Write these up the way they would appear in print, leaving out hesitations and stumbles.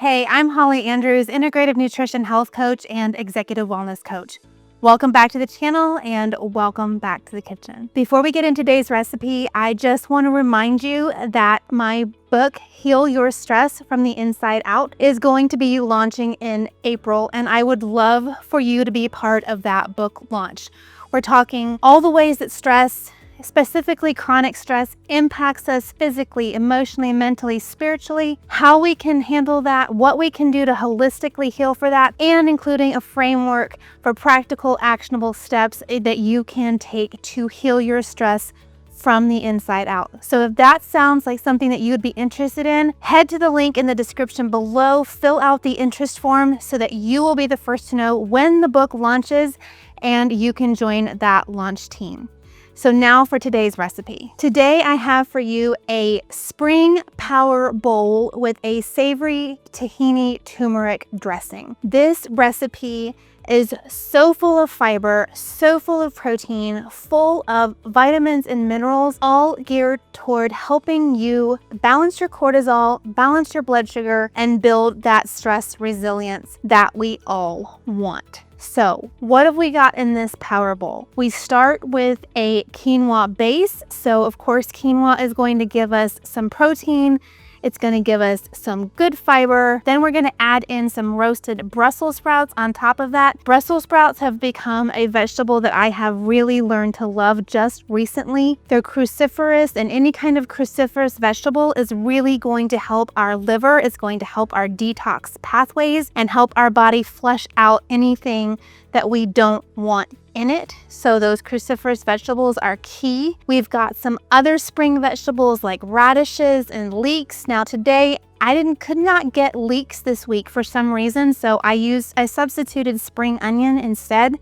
Hey, I'm Holly Andrews, Integrative Nutrition Health Coach and Executive Wellness Coach. Welcome back to the channel and welcome back to the kitchen. Before we get into today's recipe, I just want to remind you that my book, Heal Your Stress from the Inside Out, is going to be launching in April, and I would love for you to be part of that book launch. We're talking all the ways that stress, specifically chronic stress, impacts us physically, emotionally, mentally, spiritually, how we can handle that, what we can do to holistically heal for that, and including a framework for practical, actionable steps that you can take to heal your stress from the inside out. So if that sounds like something that you would be interested in, head to the link in the description below, fill out the interest form so that you will be the first to know when the book launches and you can join that launch team. So now for today's recipe. Today I have for you a spring power bowl with a savory tahini turmeric dressing. This recipe is so full of fiber, so full of protein, full of vitamins and minerals, all geared toward helping you balance your cortisol, balance your blood sugar, and build that stress resilience that we all want. So what have we got in this power bowl? We start with a quinoa base. So of course, quinoa is going to give us some protein. It's going to give us some good fiber. Then we're going to add in some roasted Brussels sprouts on top of that. Brussels sprouts have become a vegetable that I have really learned to love just recently. They're cruciferous, and any kind of cruciferous vegetable is really going to help our liver. It's going to help our detox pathways and help our body flush out anything that we don't want in it. So those cruciferous vegetables are key. We've got some other spring vegetables like radishes and leeks. Now today I could not get leeks this week for some reason, so I substituted spring onion instead.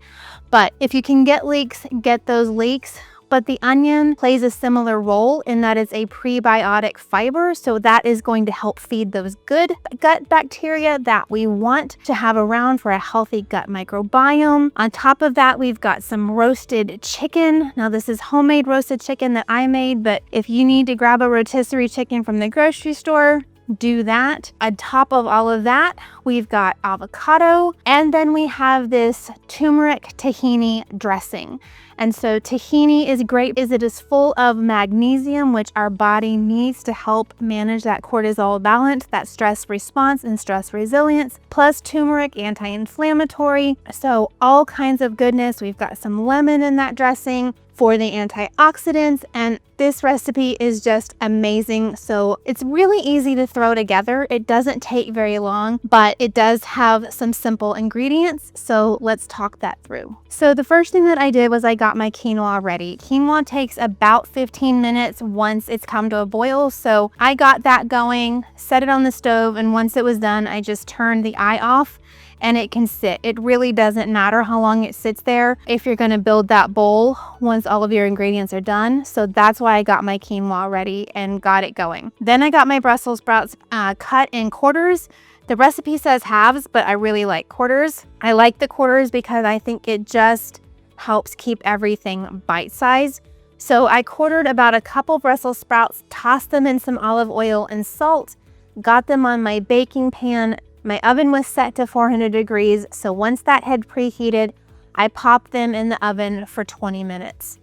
But if you can get leeks, get those leeks. But the onion plays a similar role in that it's a prebiotic fiber, so that is going to help feed those good gut bacteria that we want to have around for a healthy gut microbiome. On top of that, we've got some roasted chicken. Now this is homemade roasted chicken that I made, but if you need to grab a rotisserie chicken from the grocery store, do that. On top of all of that, we've got avocado, and then we have this turmeric tahini dressing. And so tahini is great as it is full of magnesium, which our body needs to help manage that cortisol balance, that stress response and stress resilience, plus turmeric, anti-inflammatory. So all kinds of goodness. We've got some lemon in that dressing for the antioxidants, and this recipe is just amazing. So it's really easy to throw together. It doesn't take very long, but it does have some simple ingredients. So let's talk that through. So the first thing that I did was I got my quinoa ready. Quinoa takes about 15 minutes once it's come to a boil. So I got that going, set it on the stove, and once it was done, I just turned the eye off and it can sit. It really doesn't matter how long it sits there if you're gonna build that bowl once all of your ingredients are done. So that's why I got my quinoa ready and got it going. Then I got my Brussels sprouts cut in quarters. The recipe says halves, but I really like quarters. I like the quarters because I think it just helps keep everything bite-sized. So I quartered about a couple Brussels sprouts, tossed them in some olive oil and salt, got them on my baking pan. My oven was set to 400 degrees, so once that had preheated, I popped them in the oven for 20 minutes.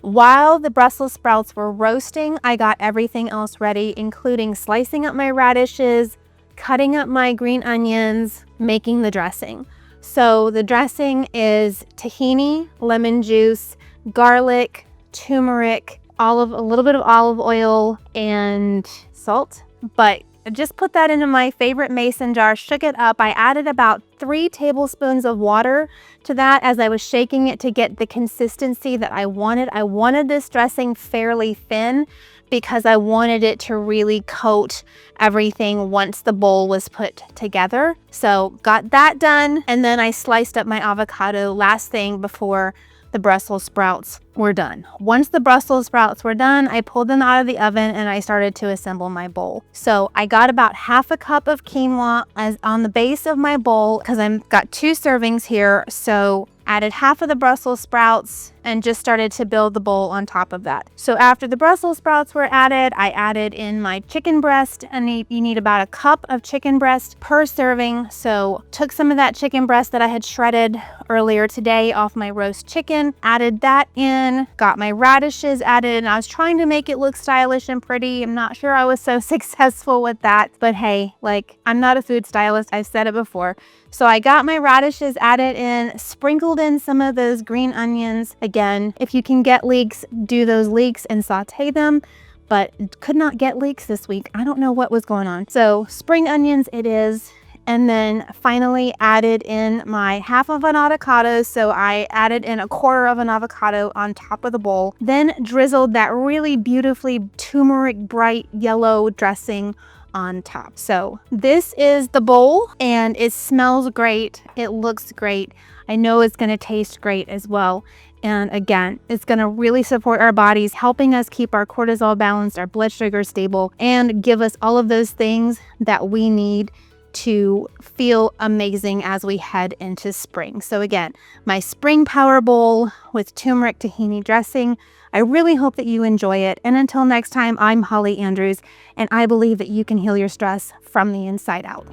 While the Brussels sprouts were roasting, I got everything else ready, including slicing up my radishes, cutting up my green onions, making the dressing. So the dressing is tahini, lemon juice, garlic, turmeric, a little bit of olive oil, and salt, but I just put that into my favorite mason jar, shook it up. I added about 3 tablespoons of water to that as I was shaking it to get the consistency that I wanted. I wanted this dressing fairly thin because I wanted it to really coat everything once the bowl was put together. So got that done, and then I sliced up my avocado last thing before the Brussels sprouts were done. Once the Brussels sprouts were done, I pulled them out of the oven and I started to assemble my bowl. So I got about half a cup of quinoa on the base of my bowl because I've got 2 servings here. So added half of the Brussels sprouts, and just started to build the bowl on top of that. So after the Brussels sprouts were added, I added in my chicken breast, and you need about a cup of chicken breast per serving. So took some of that chicken breast that I had shredded earlier today off my roast chicken, added that in, got my radishes added, and I was trying to make it look stylish and pretty. I'm not sure I was so successful with that, but hey, like, I'm not a food stylist. I've said it before. So I got my radishes added in, sprinkled in some of those green onions. Again, if you can get leeks, do those leeks and saute them, but could not get leeks this week. I don't know what was going on. So spring onions it is. And then finally added in my half of an avocado. So I added in a quarter of an avocado on top of the bowl. Then drizzled that really beautifully turmeric bright yellow dressing on top. So this is the bowl, and it smells great. It looks great. I know it's going to taste great as well. And again, it's going to really support our bodies, helping us keep our cortisol balanced, our blood sugar stable, and give us all of those things that we need to feel amazing as we head into spring. So again, my spring power bowl with turmeric tahini dressing. I really hope that you enjoy it. And until next time, I'm Holly Andrews, and I believe that you can heal your stress from the inside out.